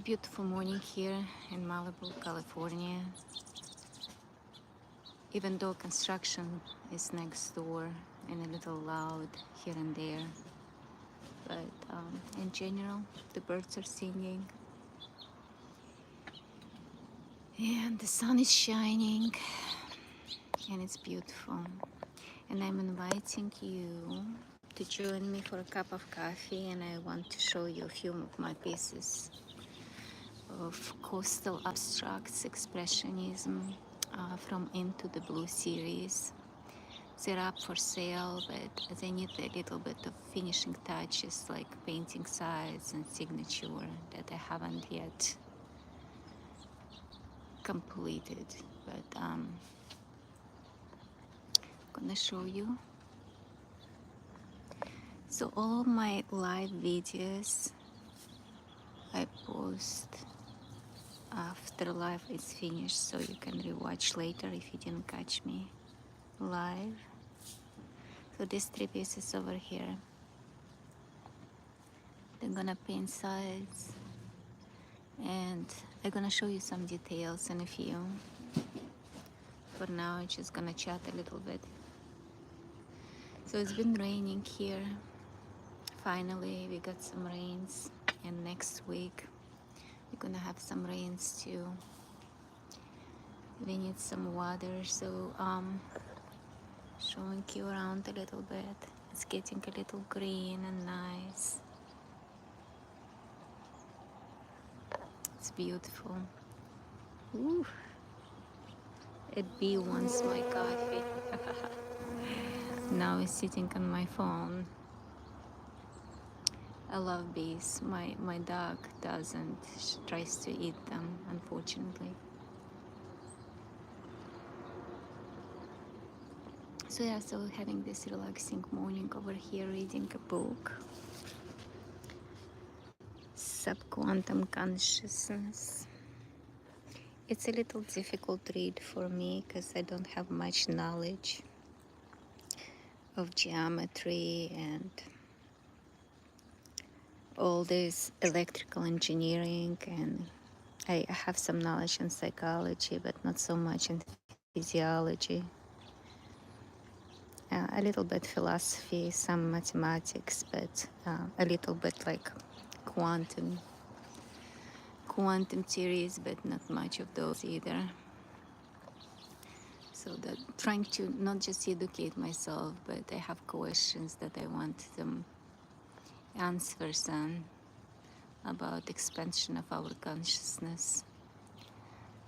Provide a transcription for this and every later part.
Beautiful morning here in Malibu, California. Even though construction is next door and a little loud here and there, but in general, the birds are singing and the sun is shining and it's beautiful. And I'm inviting you to join me for a cup of coffee, and I want to show you a few of my pieces of coastal abstracts expressionism from Into the Blue series. They're up for sale, but they need a little bit of finishing touches like painting sides and signature that I haven't yet completed. But I'm gonna show you. So all of my live videos I post after live is finished, so you can rewatch later if you didn't catch me live. So these three pieces over here, they're gonna paint sides, and I'm gonna show you some details in a few. For now, I'm just gonna chat a little bit. So it's been raining here. Finally, we got some rains, and next week we're gonna have some rains too. We need some water, so showing you around a little bit. It's getting a little green and nice. It's beautiful. Ooh. A bee wants my coffee. Now it's sitting on my phone. I love bees. My dog doesn't. She tries to eat them, unfortunately. So yeah, so having this relaxing morning over here, reading a book. Subquantum Consciousness. It's a little difficult read for me because I don't have much knowledge of geometry and all this electrical engineering, and I have some knowledge in psychology but not so much in physiology. A little bit philosophy, some mathematics, but a little bit like quantum theories, but not much of those either. So that trying to not just educate myself, but I have questions that I want some answers on about expansion of our consciousness.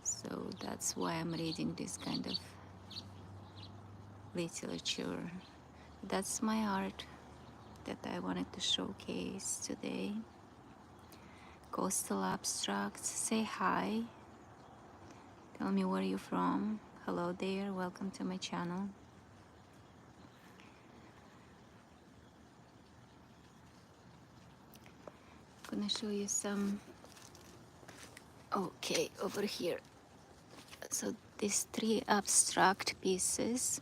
So that's why I'm reading this kind of literature. That's my art that I wanted to showcase today. Coastal abstracts. Say hi. Tell me where you're from. Hello there. Welcome to my channel. I'm gonna show you some. Okay, over here. So these three abstract pieces.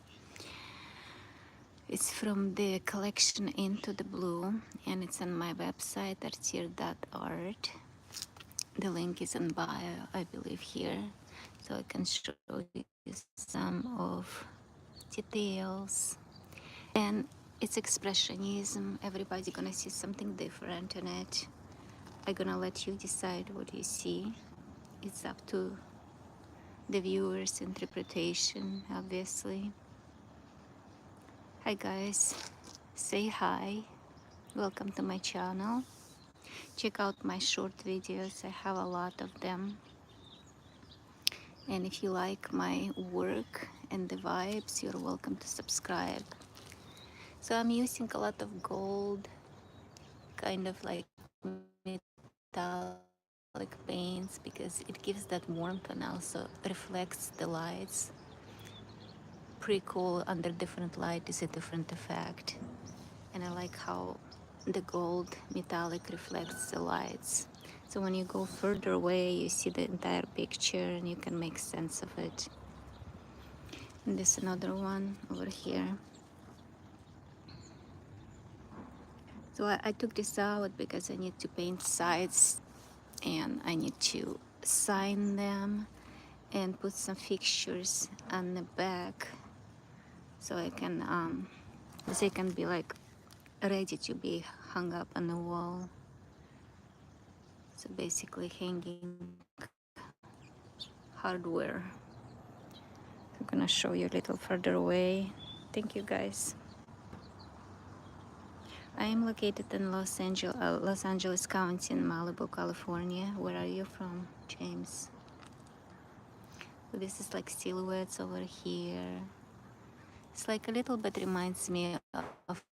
It's from the collection Into the Blue, and it's on my website, ArtiR.art. The link is in bio, I believe, here. So I can show you some of details. And it's expressionism. Everybody's gonna see something different in it. I'm gonna let you decide what you see. It's up to the viewer's interpretation, obviously. Hi guys, say hi. Welcome to my channel. Check out my short videos. I have a lot of them. And if you like my work and the vibes, you're welcome to subscribe. So I'm using a lot of gold, kind of like metallic paints, because it gives that warmth and also reflects the lights. Pretty cool. Under different light is a different effect. And I like how the gold metallic reflects the lights. So when you go further away, you see the entire picture and you can make sense of it. And there's another one over here. So I took this out because I need to paint sides and I need to sign them and put some fixtures on the back so I can they can be like ready to be hung up on the wall. So basically hanging hardware. I'm gonna show you a little further away. Thank you guys. I am located in Los Angeles County in Malibu, California. Where are you from, James? This is like silhouettes over here. It's like a little bit reminds me of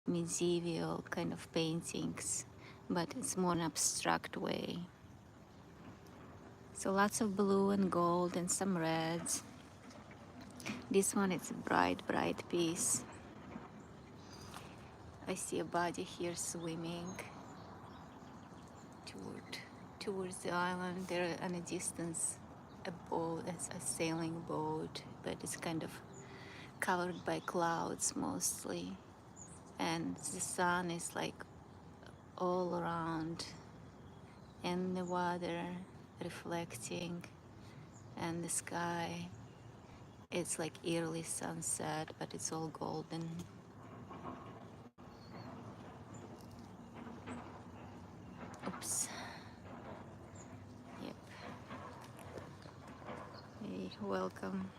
medieval kind of paintings, but it's more an abstract way. So lots of blue and gold and some reds. This one is a bright piece. I see a body here swimming towards the island. There in a distance a boat, a sailing boat, but it's kind of covered by clouds mostly, and the sun is like all around in the water reflecting, and the sky, it's like early sunset, but it's all golden. Oops. Yep. Hey, welcome.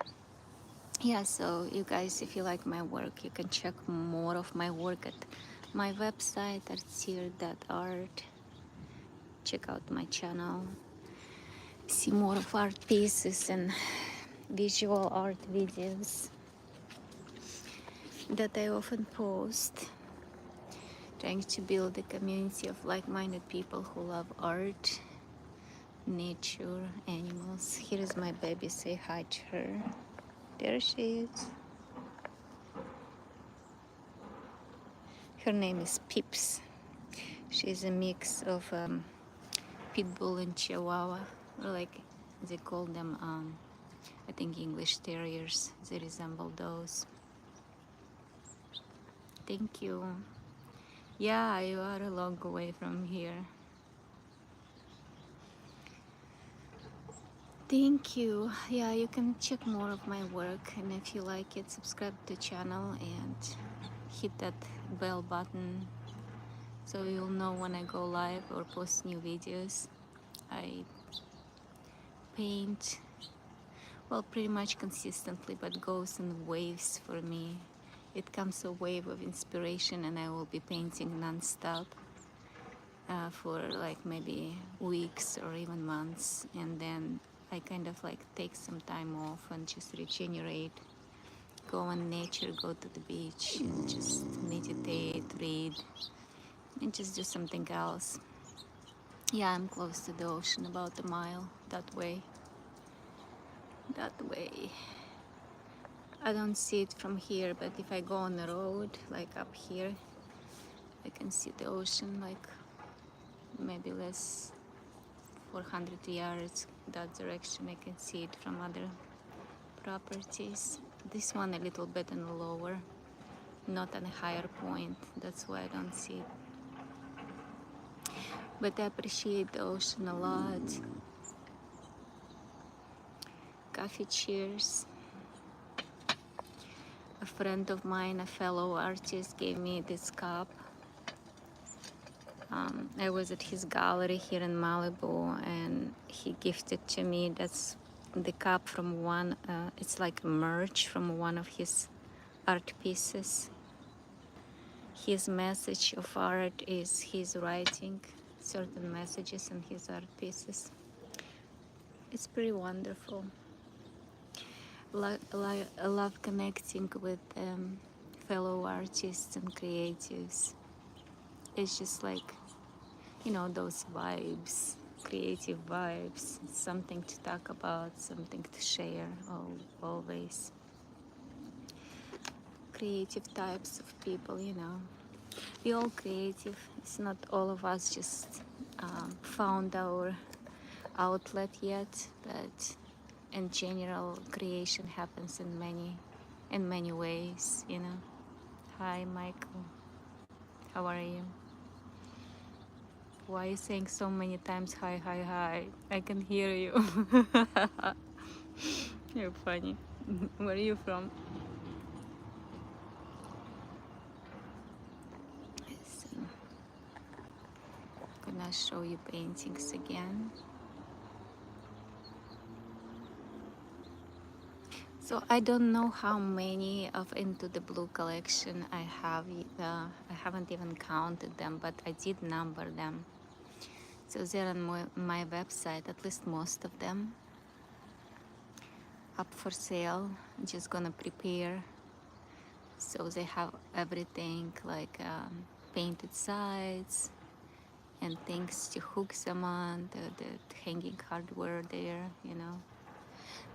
Yeah, so you guys, if you like my work, you can check more of my work at my website, ArtiR.art. Check out my channel, see more of art pieces and visual art videos that I often post, trying to build a community of like-minded people who love art, nature, animals. Here is my baby, say hi to her. There she is. Her name is Pips. She's a mix of pit bull and chihuahua, or like they call them, I think English terriers. They resemble those. Thank you. Yeah, you are a long way from here. Thank you. Yeah, you can check more of my work, and if you like it, subscribe to the channel and hit that bell button so you'll know when I go live or post new videos. I paint, well, pretty much consistently, but goes in waves for me. It comes a wave of inspiration and I will be painting non-stop for like maybe weeks or even months, and then I kind of like take some time off and just regenerate, go in nature, go to the beach and just meditate, read, and just do something else. Yeah, I'm close to the ocean, about a mile that way. I don't see it from here, but if I go on the road, like up here, I can see the ocean, like maybe less 400 yards that direction. I can see it from other properties. This one a little bit on the lower, not on a higher point. That's why I don't see it. But I appreciate the ocean a lot. Coffee cheers. A friend of mine, a fellow artist, gave me this cup. I was at his gallery here in Malibu and he gifted to me, that's the cup from one, it's like merch from one of his art pieces. His message of art is he's writing certain messages in his art pieces. It's pretty wonderful. I love connecting with fellow artists and creatives. It's just like, you know, those vibes, creative vibes, something to talk about, something to share, always. Creative types of people, you know. We all creative. It's not all of us just found our outlet yet, but in general, creation happens in many ways, you know. Hi, Michael. How are you? Why are you saying so many times hi, hi, hi? I can hear you. You're funny. Where are you from? So, gonna show you paintings again. So I don't know how many of Into the Blue collection I have. I haven't even counted them, but I did number them. So they're on my website, at least most of them, up for sale. I'm just gonna prepare. So they have everything like painted sides and things to hook them on, the hanging hardware there, you know.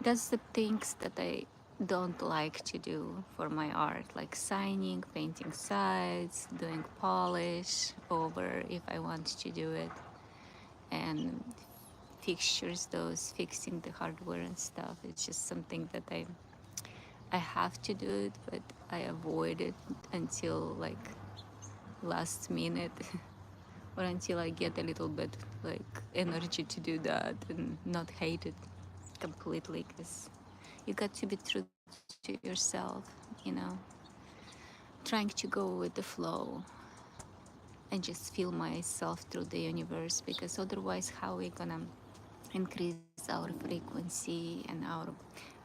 That's the things that I don't like to do for my art, like signing, painting sides, doing polish over if I want to do it, and fixtures, those fixing the hardware and stuff. It's just something that I have to do it, but I avoid it until like last minute or until I get a little bit like energy to do that and not hate it completely, because you got to be true to yourself, you know, trying to go with the flow and just feel myself through the universe, because otherwise how are we gonna increase our frequency and our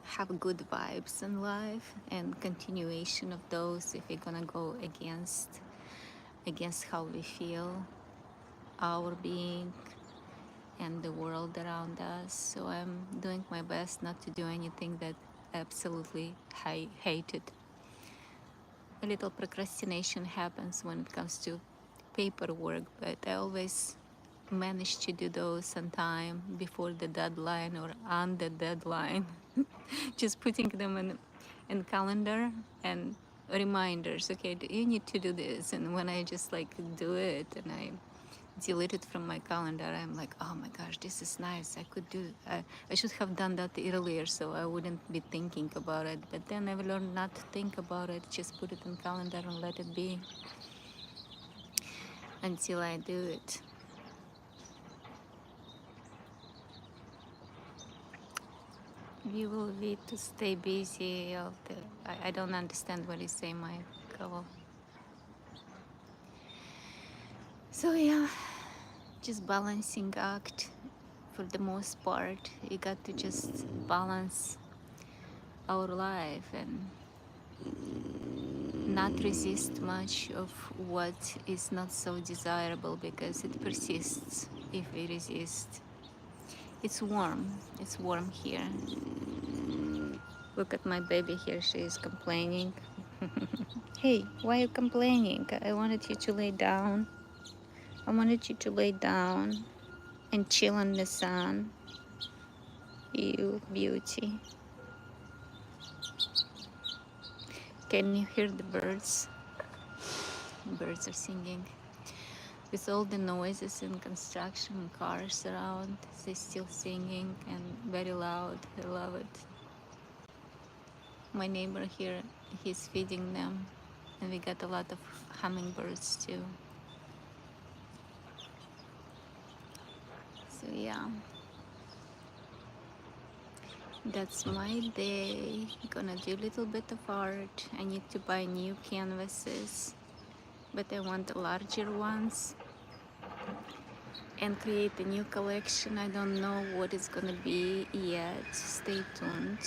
have good vibes in life and continuation of those if we're gonna go against how we feel, our being and the world around us. So I'm doing my best not to do anything that I absolutely hated. A little procrastination happens when it comes to paperwork, but I always manage to do those on time before the deadline or on the deadline. Just putting them in calendar and reminders. Okay, you need to do this, and when I just like do it and I delete it from my calendar, I'm like, oh my gosh, this is nice. I could do. I should have done that earlier, so I wouldn't be thinking about it. But then I've learned not to think about it. Just put it in calendar and let it be until I do it. You will need to stay busy. I don't understand what you say, Michael. So yeah, just balancing act for the most part. You got to just balance our life and not resist much of what is not so desirable, because it persists if we resist. It's warm. It's warm here. Look at my baby here. She is complaining. Hey, why are you complaining? I wanted you to lay down. I wanted you to lay down and chill in the sun. You beauty. Can you hear the birds? The birds are singing. With all the noises in construction, cars around, they're still singing and very loud. I love it. My neighbor here, he's feeding them, and we got a lot of hummingbirds too. So yeah, that's my day. Gonna do a little bit of art. I need to buy new canvases, but I want larger ones and create a new collection. I don't know what it's gonna be yet. Stay tuned.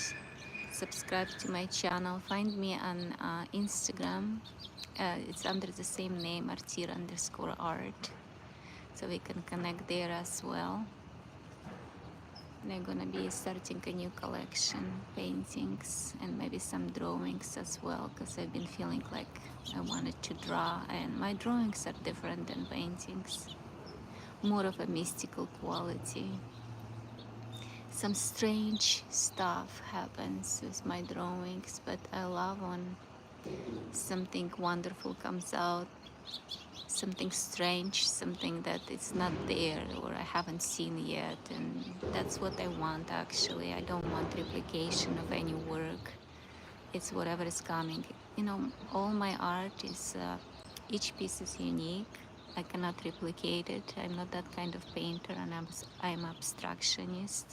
Subscribe to my channel. Find me on Instagram. It's under the same name, ArtiR_art. So we can connect there as well. And I'm gonna be starting a new collection, paintings and maybe some drawings as well, because I've been feeling like I wanted to draw, and my drawings are different than paintings, more of a mystical quality. Some strange stuff happens with my drawings, but I love when something wonderful comes out, something strange, something that it's not there or I haven't seen yet. And that's what I want actually. I don't want replication of any work. It's whatever is coming. You know, all my art is, each piece is unique. I cannot replicate it. I'm not that kind of painter, and I'm abstractionist.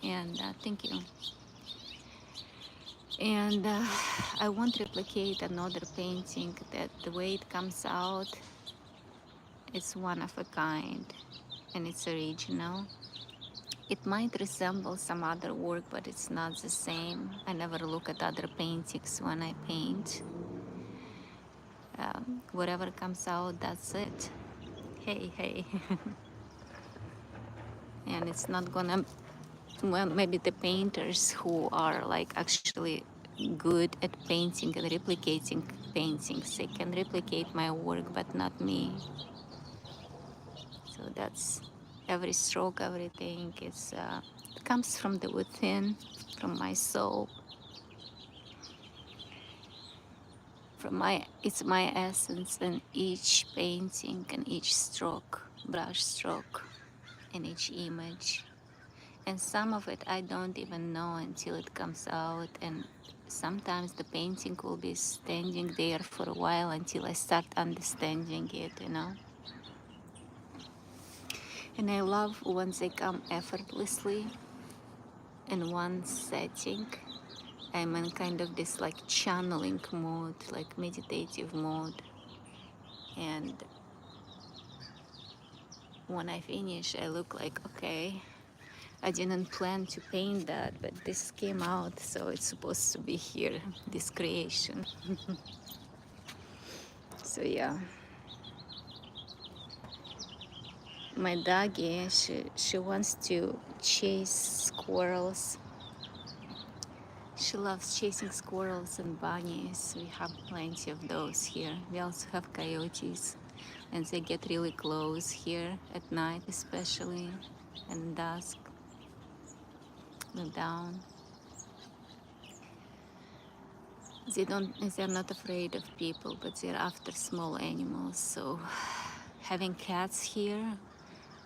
And thank you. And I won't replicate another painting that the way it comes out, it's one of a kind and it's original. It might resemble some other work, but it's not the same. I never look at other paintings when I paint. Whatever comes out, that's it. Hey, hey. And it's not gonna, well, maybe the painters who are like actually good at painting and replicating paintings, they can replicate my work, but not me. So that's every stroke, everything is comes from the within, from my soul, from my, it's my essence in each painting and each stroke, brush stroke, in each image. And some of it I don't even know until it comes out, and sometimes the painting will be standing there for a while until I start understanding it, you know. And I love when they come effortlessly in one setting. I'm in kind of this like channeling mode, like meditative mode. And when I finish, I look like, okay, I didn't plan to paint that, but this came out, so it's supposed to be here, this creation. So yeah, my doggy, she wants to chase squirrels. She loves chasing squirrels and bunnies. We have plenty of those here. We also have coyotes, and they get really close here at night, especially and dusk, the dawn. They're not afraid of people, but they're after small animals. So having cats here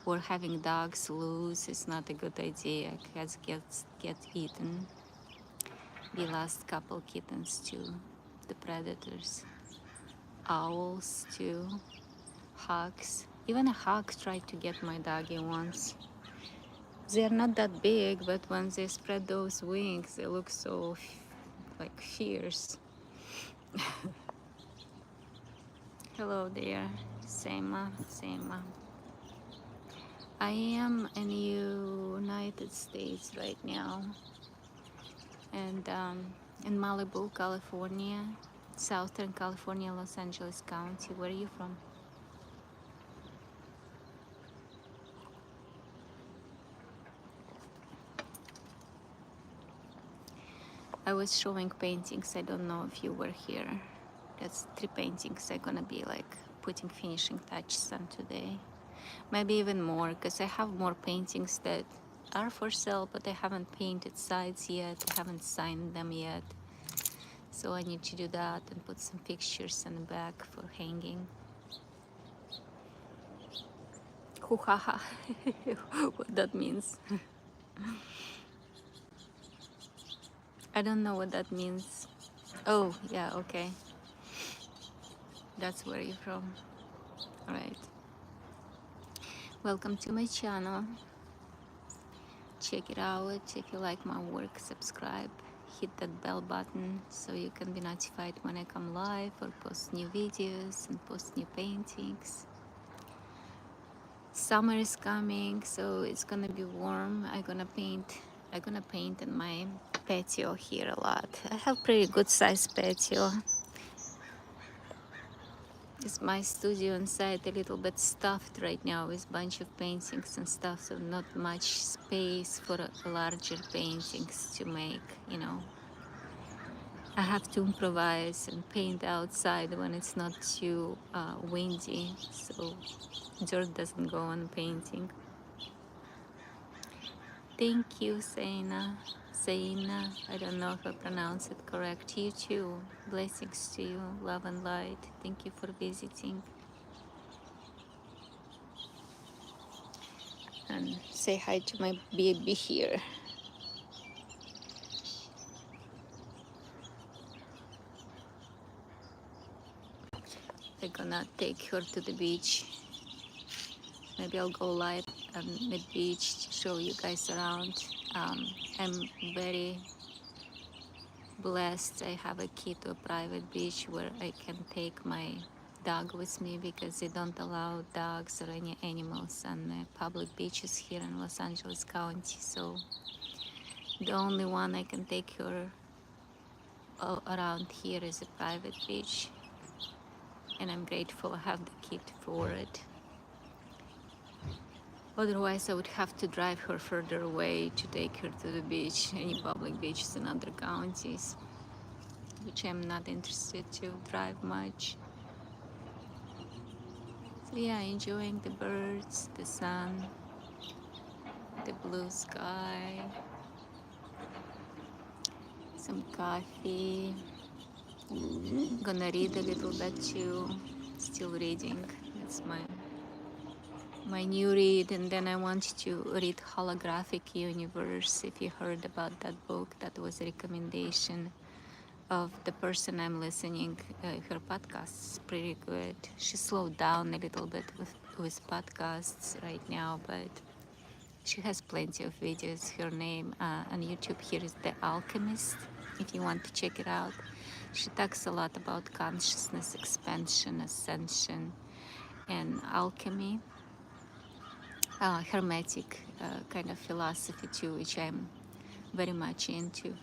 or having dogs loose is not a good idea. Cats get eaten. We lost couple kittens to the predators. Owls too. Hawks. Even a hawk tried to get my doggy once. They're not that big, but when they spread those wings, they look so like fierce. Hello there, Sema, Sema. I am in United States right now, and in Malibu, California, Southern California, Los Angeles County. Where are you from? I was showing paintings. I don't know if you were here. That's 3 paintings I'm gonna be like putting finishing touches on today. Maybe even more, because I have more paintings that are for sale, but I haven't painted sides yet. I haven't signed them yet. So I need to do that and put some pictures in the back for hanging. Hoo-ha-ha. What that means. I don't know what that means. Oh, yeah, okay. That's where you're from. All right. Welcome to my channel. Check it out. If you like my work, subscribe. Hit that bell button so you can be notified when I come live or post new videos and post new paintings. Summer is coming, so it's gonna be warm. I'm gonna paint in my patio here a lot. I have pretty good size patio. It's my studio inside a little bit stuffed right now with a bunch of paintings and stuff, so not much space for larger paintings to make, you know. I have to improvise and paint outside when it's not too windy, so dirt doesn't go on painting. Thank you, Zaina. Zaina, I don't know if I pronounce it correct. You too. Blessings to you, love and light. Thank you for visiting. And say hi to my baby here. I'm gonna take her to the beach. Maybe I'll go live on the beach to show you guys around. I'm very blessed. I have a key to a private beach where I can take my dog with me because they don't allow dogs or any animals on the public beaches here in Los Angeles County. So the only one I can take her around here is a private beach, and I'm grateful I have the key for it. Otherwise, I would have to drive her further away to take her to the beach, any public beaches in other counties, which I'm not interested to drive much. So yeah, enjoying the birds, the sun, the blue sky, some coffee. Gonna read a little bit too. Still reading. That's my new read, and then I want to read Holographic Universe. If you heard about that book, that was a recommendation of the person I'm listening. Her podcasts pretty good. She slowed down a little bit with podcasts right now, but she has plenty of videos. Her name on YouTube here is The Alchemist, if you want to check it out. She talks a lot about consciousness expansion, ascension, and alchemy, hermetic kind of philosophy too, which I'm very much into.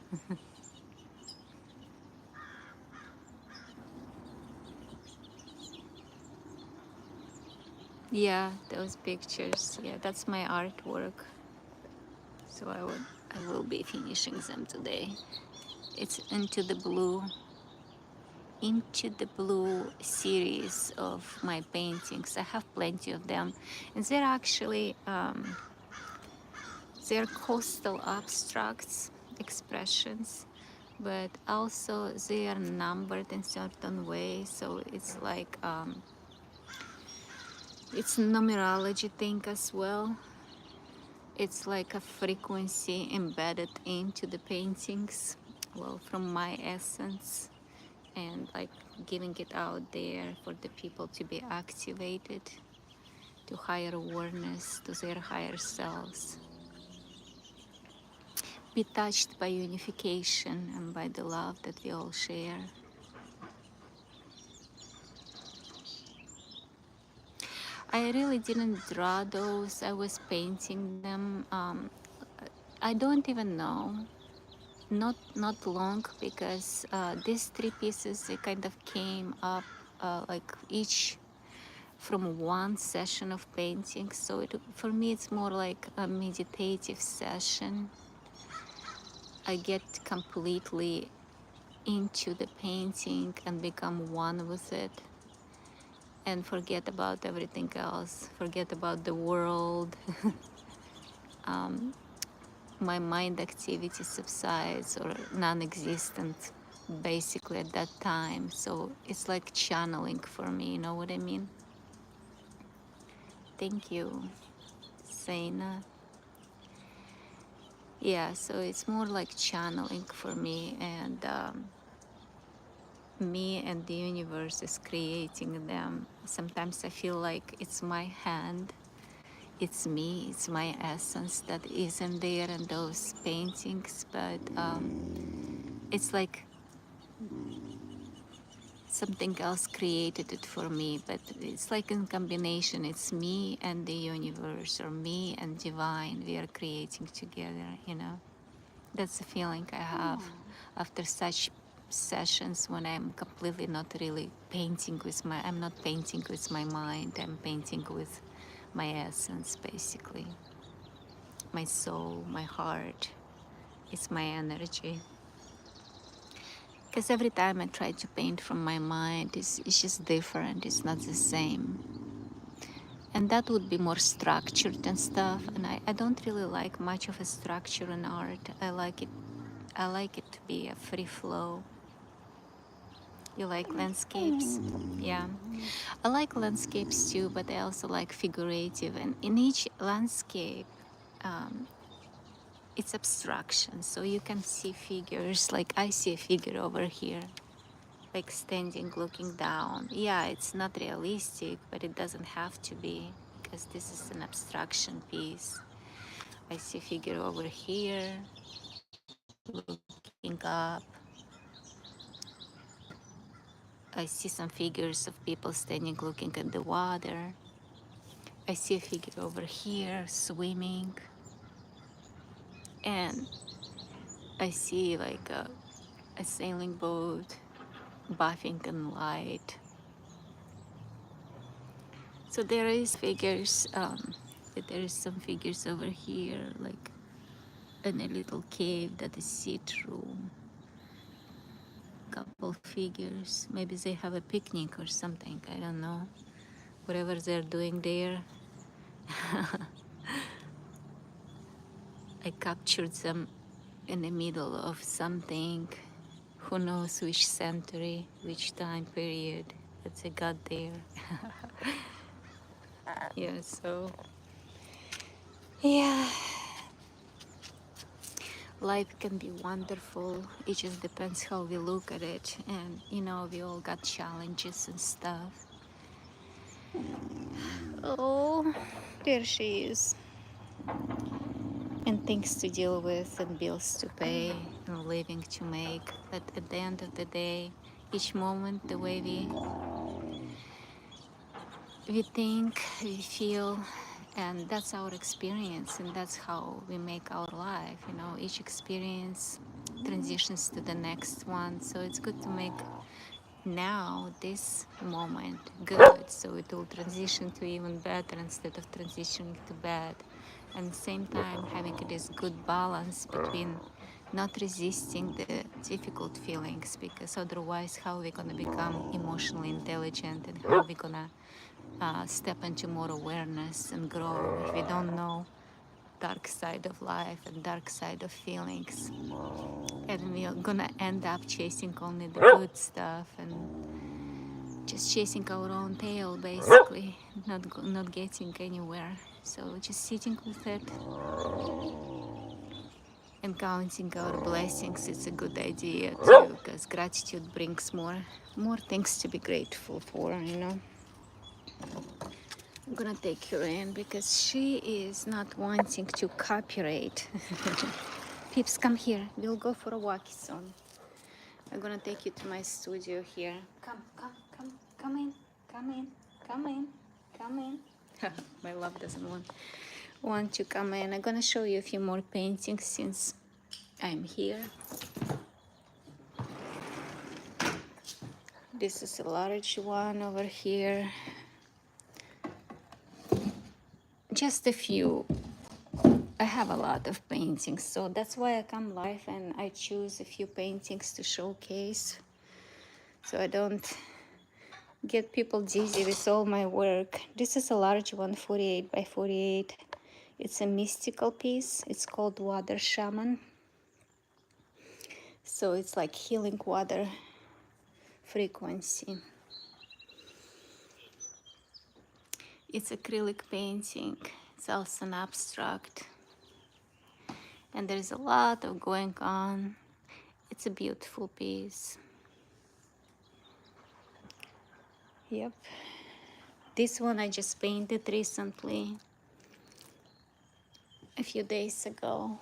Yeah, those pictures. Yeah, that's my artwork. So I will be finishing them today. It's Into the Blue series of my paintings. I have plenty of them, and they're actually they're coastal abstracts expressions, but also they are numbered in certain way. So it's like it's numerology thing as well. It's like a frequency embedded into the paintings, well, from my essence, and like giving it out there for the people to be activated to higher awareness, to their higher selves, be touched by unification and by the love that we all share. I really didn't draw those. I was painting them. I don't even know. Not long, because these three pieces, they kind of came up like each from one session of painting. So for me, it's more like a meditative session. I get completely into the painting and become one with it, and forget about everything else, forget about the world. My mind activity subsides or non-existent basically at that time. So it's like channeling for me, you know what I mean? Thank you, Zaina. Yeah, so it's more like channeling for me, and me and the universe is creating them. Sometimes I feel like it's my hand, it's me, it's my essence that isn't there in those paintings, but it's like something else created it for me. But it's like in combination, it's me and the universe, or me and divine. We are creating together, you know. That's the feeling I have after such sessions, when I'm completely not really painting with I'm not painting with my mind, I'm painting with my essence, basically. My soul, my heart, it's my energy. Because every time I try to paint from my mind, it's just different, it's not the same. And that would be more structured and stuff, and I don't really like much of a structure in art. I like it to be a free flow. You like landscapes? Yeah. I like landscapes too, but I also like figurative. And in each landscape, um, it's abstraction. So you can see figures, like I see a figure over here. like standing looking down. Yeah, it's not realistic, but it doesn't have to be, because this is an abstraction piece. I see a figure over here looking up. I see some figures of people standing looking at the water. I see a figure over here swimming, and I see like a sailing boat buffing in light. So there is figures, there is some figures over here, like in a little cave that is see-through. Couple figures, maybe they have a picnic or something, I don't know. Whatever they're doing there, I captured them in the middle of something. Who knows which century, which time period that they got there. Yeah, so yeah, life can be wonderful. It just depends how we look at it. And you know, we all got challenges and stuff. Oh, there she is. And things to deal with, and bills to pay, and a living to make. But at the end of the day, each moment, the way we think, we feel, and that's our experience, and that's how we make our life. You know, each experience transitions to the next one. So it's good to make now this moment good, so it will transition to even better instead of transitioning to bad. And at the same time, having this good balance between not resisting the difficult feelings, because otherwise how are we going to become emotionally intelligent, and how are we going to step into more awareness and grow if we don't know dark side of life and dark side of feelings? And we are gonna end up chasing only the good stuff and just chasing our own tail, basically, not getting anywhere. So just sitting with it and counting our blessings is a good idea too, because gratitude brings more things to be grateful for, you know. I'm gonna take her in because she is not wanting to copyright. Peeps, come here. We'll go for a walk soon. I'm gonna take you to my studio here. Come in, come in, come in, come in. My love doesn't want to come in. I'm gonna show you a few more paintings since I'm here. This is a large one over here. Just a few. I have a lot of paintings, so that's why I come live and I choose a few paintings to showcase, so I don't get people dizzy with all my work. This is a large one, 48 by 48. It's a mystical piece. It's called Water Shaman. So it's like healing water frequency. It's acrylic painting. It's also an abstract. And there's a lot of going on. It's a beautiful piece. Yep. This one I just painted recently, a few days ago.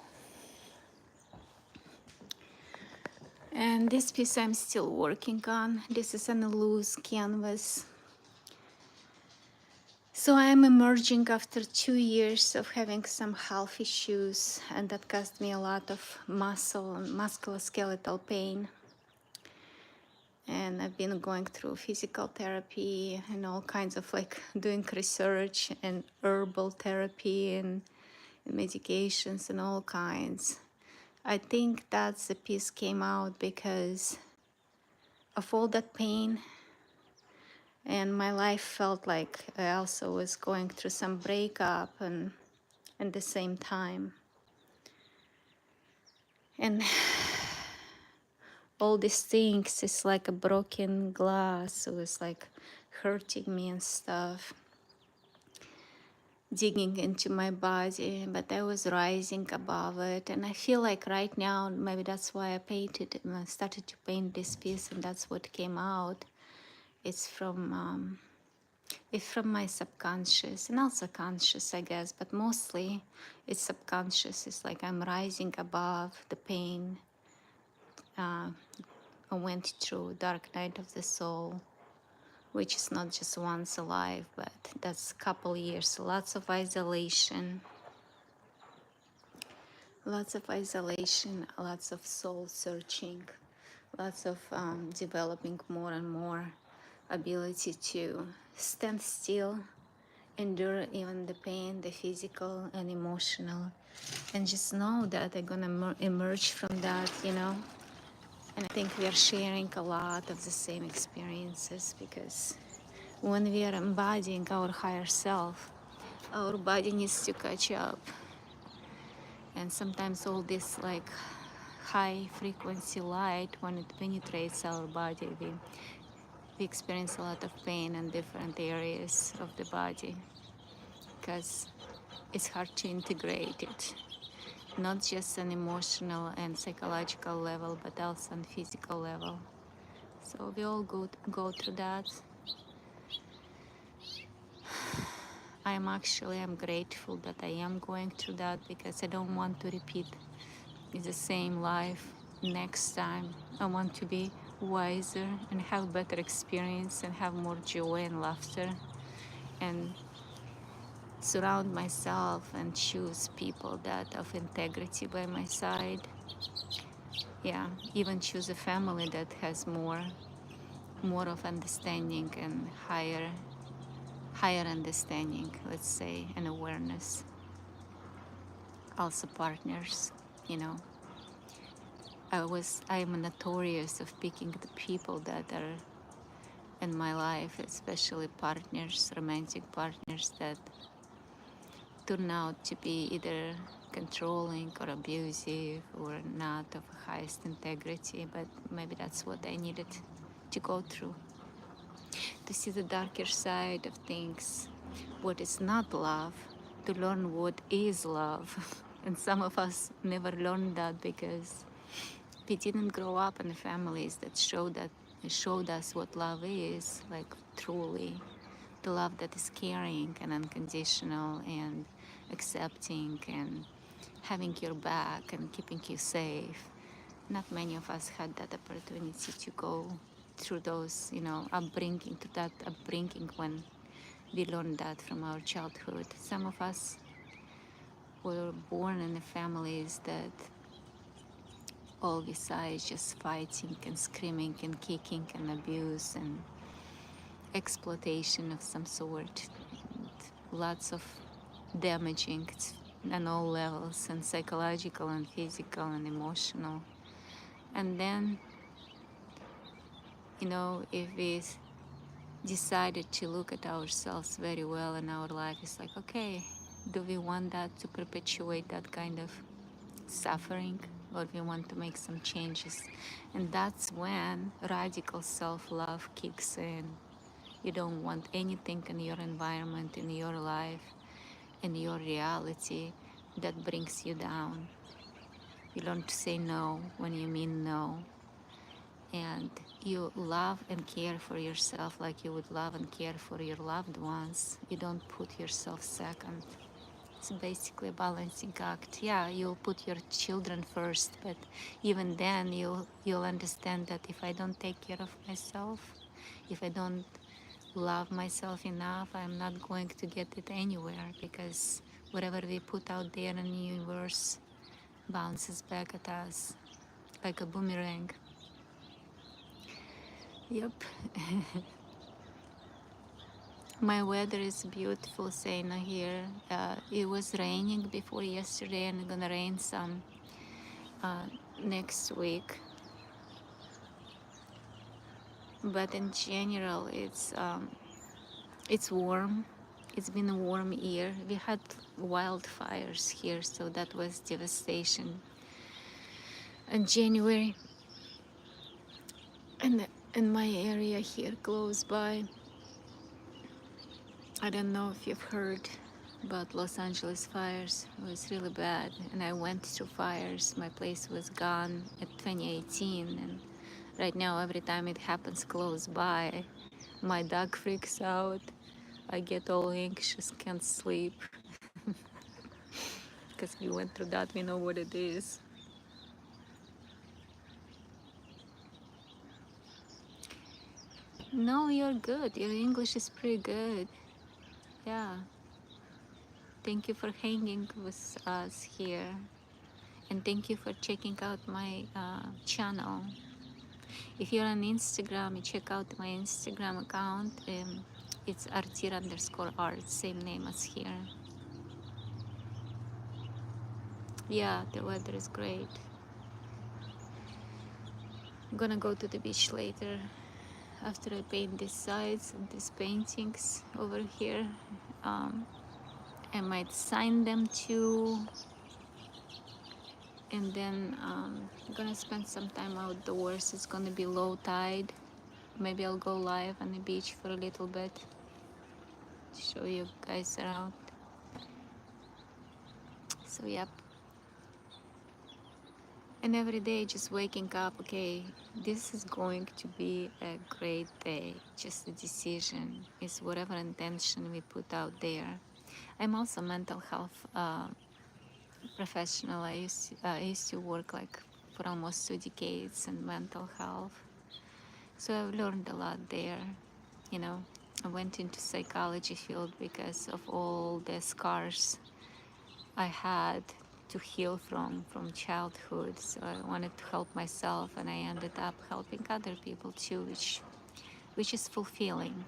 And this piece I'm still working on. This is on a loose canvas. So I'm emerging after 2 years of having some health issues, and that caused me a lot of muscle and musculoskeletal pain. And I've been going through physical therapy and all kinds of like doing research and herbal therapy and medications and all kinds. I think that's the piece came out because of all that pain, and my life felt like I also was going through some breakup and at the same time. And all these things is like a broken glass. It was like hurting me and stuff. digging into my body, but I was rising above it. And I feel like right now, maybe that's why I painted, started to paint this piece, and that's what came out. It's from my subconscious and also conscious, I guess, but mostly it's subconscious. It's like I'm rising above the pain I went through, dark night of the soul, which is not just once alive, but that's a couple years, lots of isolation, lots of soul searching, lots of developing more and more ability to stand still, endure even the pain, the physical and emotional, and just know that they're gonna emerge from that, you know. And I think we are sharing a lot of the same experiences, because when we are embodying our higher self, our body needs to catch up. And sometimes all this like high frequency light, when it penetrates our body, we experience a lot of pain in different areas of the body, because it's hard to integrate it, not just on emotional and psychological level, but also on physical level. So we all go through that. I'm grateful that I am going through that, because I don't want to repeat the same life next time. I want to be wiser and have better experience and have more joy and laughter, and surround myself and choose people that of integrity by my side. Yeah, even choose a family that has more of understanding and higher understanding, let's say, and awareness. Also partners, you know. I'm notorious of picking the people that are in my life, especially partners, romantic partners, that turn out to be either controlling or abusive or not of highest integrity. But maybe that's what I needed to go through, to see the darker side of things, what is not love, to learn what is love. And some of us never learned that, because we didn't grow up in families that showed us what love is, like truly the love that is caring and unconditional and accepting and having your back and keeping you safe. Not many of us had that opportunity to go through those, upbringing, to that upbringing when we learned that from our childhood. Some of us were born in the families that all besides just fighting and screaming and kicking and abuse and exploitation of some sort, and lots of damaging on all levels, and psychological and physical and emotional. And then, if we decided to look at ourselves very well in our life, it's like, okay, do we want that to perpetuate that kind of suffering, or we want to make some changes? And that's when radical self-love kicks in. You don't want anything in your environment, in your life, in your reality that brings you down. You learn to say no when you mean no. And you love and care for yourself like you would love and care for your loved ones. You don't put yourself second. It's basically a balancing act. Yeah, you'll put your children first, but even then you'll understand that if I don't take care of myself, if I don't love myself enough, I'm not going to get it anywhere, because whatever we put out there in the universe bounces back at us like a boomerang. Yep. My weather is beautiful, Sena, here. It was raining before yesterday, and it's gonna rain some next week. But in general, it's warm. It's been a warm year. We had wildfires here, so that was devastation. In January, in my area here close by, I don't know if you've heard, about Los Angeles fires. It was really bad, and I went through fires. My place was gone at 2018, and right now every time it happens close by, my dog freaks out. I get all anxious, can't sleep, because we went through that, we know what it is. No, you're good. Your English is pretty good. Yeah. Thank you for hanging with us here. And thank you for checking out my channel. If you're on Instagram, you check out my Instagram account. It's ArtiR_art, same name as here. Yeah, the weather is great. I'm gonna go to the beach later after I paint these sides and these paintings over here. Um, I might sign them too. And then I'm gonna spend some time outdoors. It's gonna be low tide. Maybe I'll go live on the beach for a little bit to show you guys around. So yep. And every day just waking up, okay, this is going to be a great day. Just a decision is whatever intention we put out there. I'm also mental health professional. I used to work like for almost 2 decades in mental health. So I've learned a lot there. You know, I went into psychology field because of all the scars I had to heal from childhood. So I wanted to help myself, and I ended up helping other people too, which is fulfilling.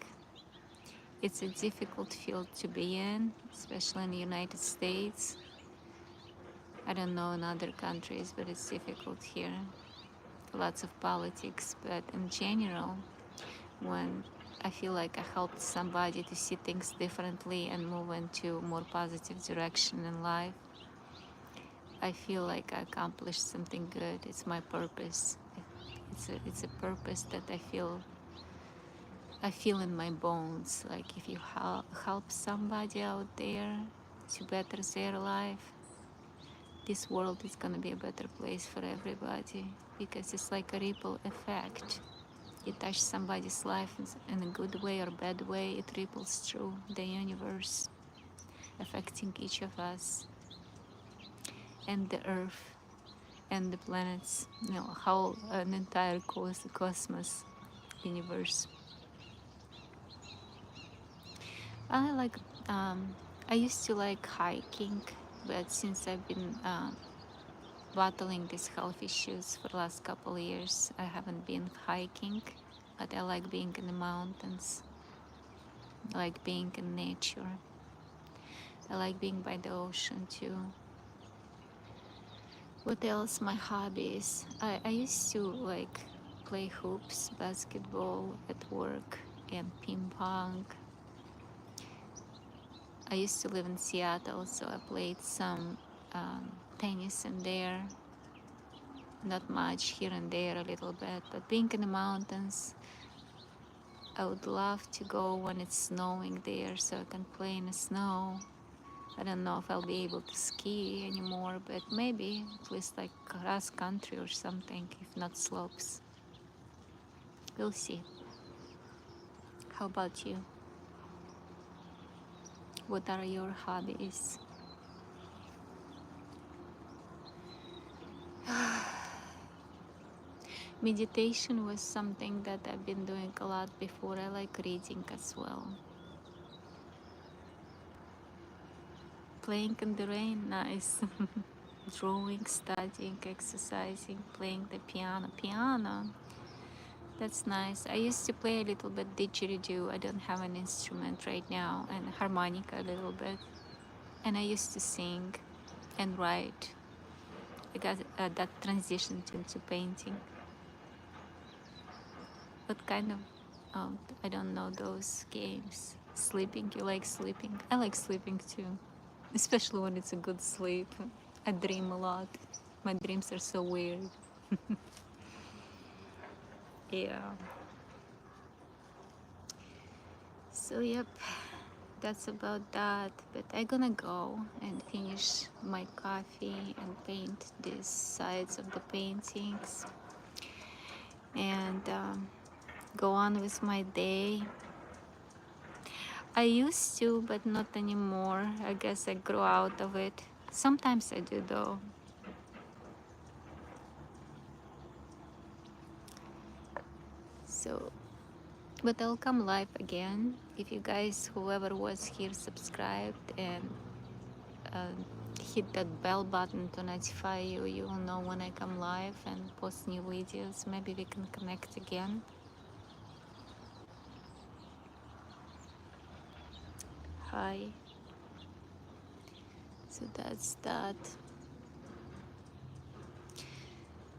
It's a difficult field to be in, especially in the United States. I don't know in other countries, but it's difficult here. Lots of politics, but in general, when I feel like I helped somebody to see things differently and move into a more positive direction in life, I feel like I accomplished something good. It's my purpose. It's a purpose that I feel in my bones. Like if you help somebody out there to better their life, this world is gonna be a better place for everybody, because it's like a ripple effect. You touch somebody's life in a good way or bad way, it ripples through the universe, affecting each of us and the earth and the planets, you know, whole an entire cosmos, universe. I like. I used to like hiking, but since I've been battling these health issues for the last couple of years, I haven't been hiking. But I like being in the mountains. I like being in nature. I like being by the ocean too. What else? My hobbies. I used to like play hoops, basketball at work, and ping pong. I used to live in Seattle, so I played some tennis in there. Not much, here and there a little bit, but being in the mountains, I would love to go when it's snowing there so I can play in the snow. I don't know if I'll be able to ski anymore, but maybe at least like cross country or something, if not slopes. We'll see. How about you? What are your hobbies? Meditation was something that I've been doing a lot before. I like reading as well. Playing in the rain, nice. Drawing, studying, exercising, playing the piano. Piano, that's nice. I used to play a little bit didgeridoo. I don't have an instrument right now, and harmonica a little bit. And I used to sing and write. I got that transitioned into painting. What kind of, I don't know those games. Sleeping, you like sleeping? I like sleeping too, especially when it's a good sleep. I dream a lot. My dreams are so weird. Yeah. So, yep. that's about that. But I'm gonna go and finish my coffee and paint these sides of the paintings and go on with my day. I used to, but not anymore. I guess I grew out of it. Sometimes I do though. So, but I'll come live again. If you guys, whoever was here, subscribed and uh, hit that bell button to notify you, you will know when I come live and post new videos. Maybe we can connect again. Hi. So that's that.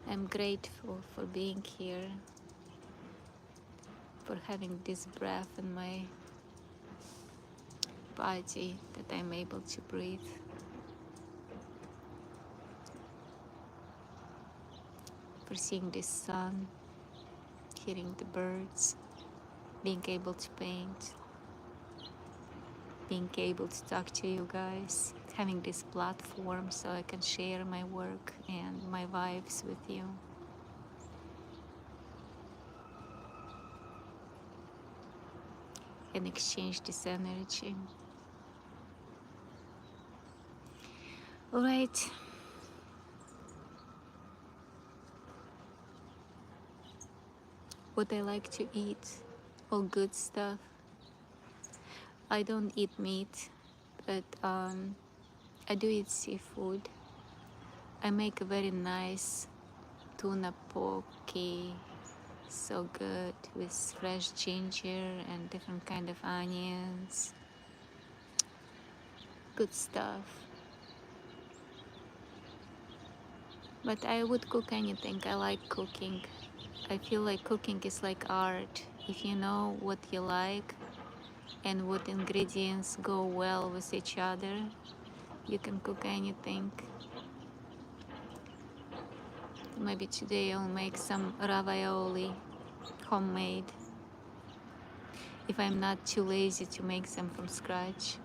I'm grateful for being here, for having this breath in my body that I'm able to breathe, for seeing the sun, hearing the birds, being able to paint, being able to talk to you guys, having this platform so I can share my work and my vibes with you. And exchange this energy. All right. What I like to eat, all good stuff. I don't eat meat, but I do eat seafood. I make a very nice tuna poke, so good, with fresh ginger and different kind of onions. Good stuff. But I would cook anything. I like cooking. I feel like cooking is like art. If you know what you like and what ingredients go well with each other, you can cook anything. Maybe today I'll make some ravioli, homemade, if I'm not too lazy to make them from scratch.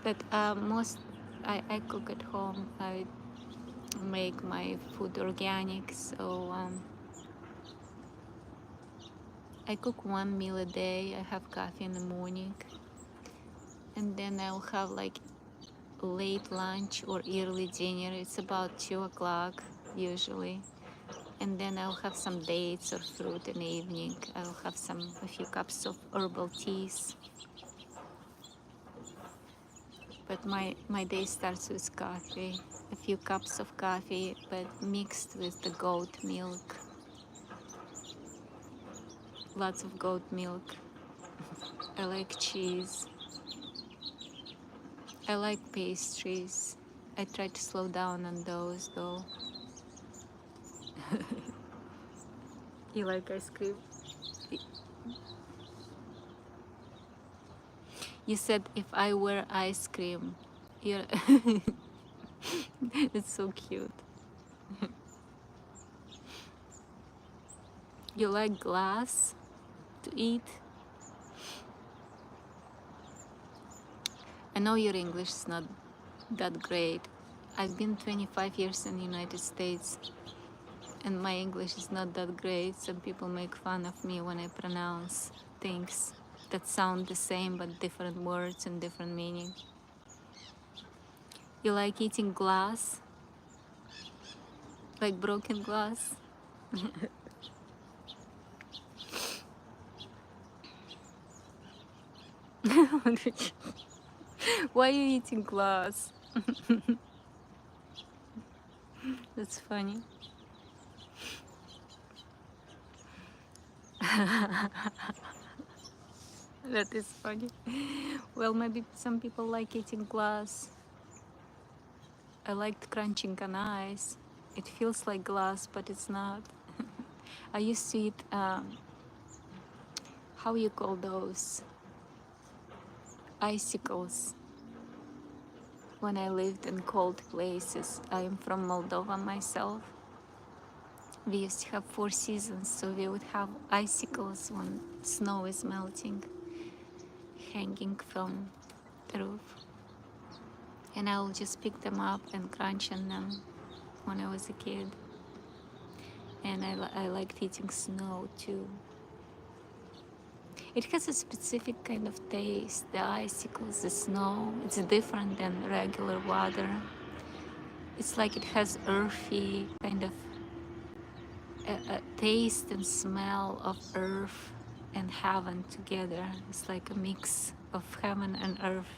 But I cook at home. I make my food organic, so I cook one meal a day. I have coffee in the morning, and then I'll have like late lunch or early dinner. It's about 2 o'clock usually, and then I'll have some dates or fruit in the evening. I'll have a few cups of herbal teas. But my day starts with coffee, a few cups of coffee, but mixed with the goat milk. Lots of goat milk. I like cheese. I like pastries. I try to slow down on those though. You like ice cream? You said if I wear ice cream. Yeah. It's so cute. You like glass to eat? I know your English is not that great. I've been 25 years in the United States and my English is not that great. Some people make fun of me when I pronounce things that sound the same but different words and different meaning. You like eating glass? Like broken glass? Why are you eating glass? That's funny. That is funny. Well, maybe some people like eating glass. I liked crunching on ice. It feels like glass, but it's not. I used to eat, how you call those? Icicles. When I lived in cold places. I am from Moldova myself. We used to have 4 seasons, so we would have icicles when snow is melting. hanging from the roof, and I'll just pick them up and crunch on them when I was a kid. And I liked eating snow too. It has a specific kind of taste, the icicles, the snow. It's different than regular water. It's like it has earthy kind of a taste and smell of earth and heaven together. It's like a mix of heaven and earth.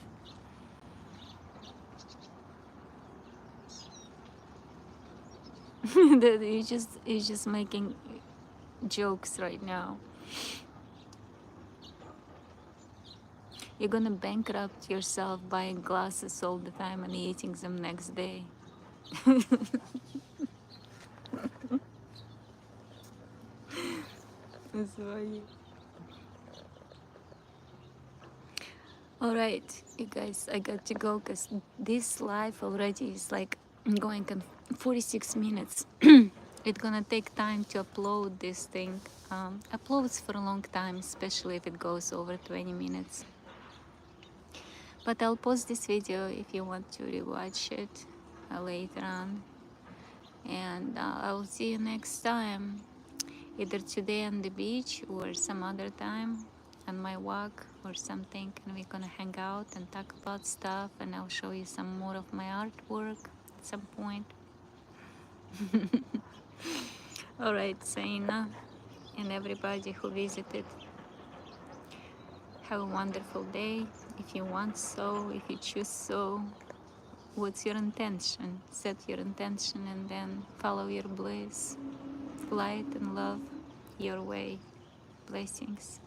That you're just making jokes right now. You're gonna bankrupt yourself buying glasses all the time and eating them next day. That's why. All right, you guys, I got to go because this live already is like going on 46 minutes. It's gonna take time to upload this thing. Uploads for a long time, especially if it goes over 20 minutes. But I'll post this video if you want to rewatch it later on. And I'll see you next time, either today on the beach or some other time on my walk or something, and we're gonna hang out and talk about stuff, and I'll show you some more of my artwork at some point. All right, Saina and everybody who visited, have a wonderful day. If you want so, if you choose so, what's your intention? Set your intention and then follow your bliss. Light and love your way. Blessings.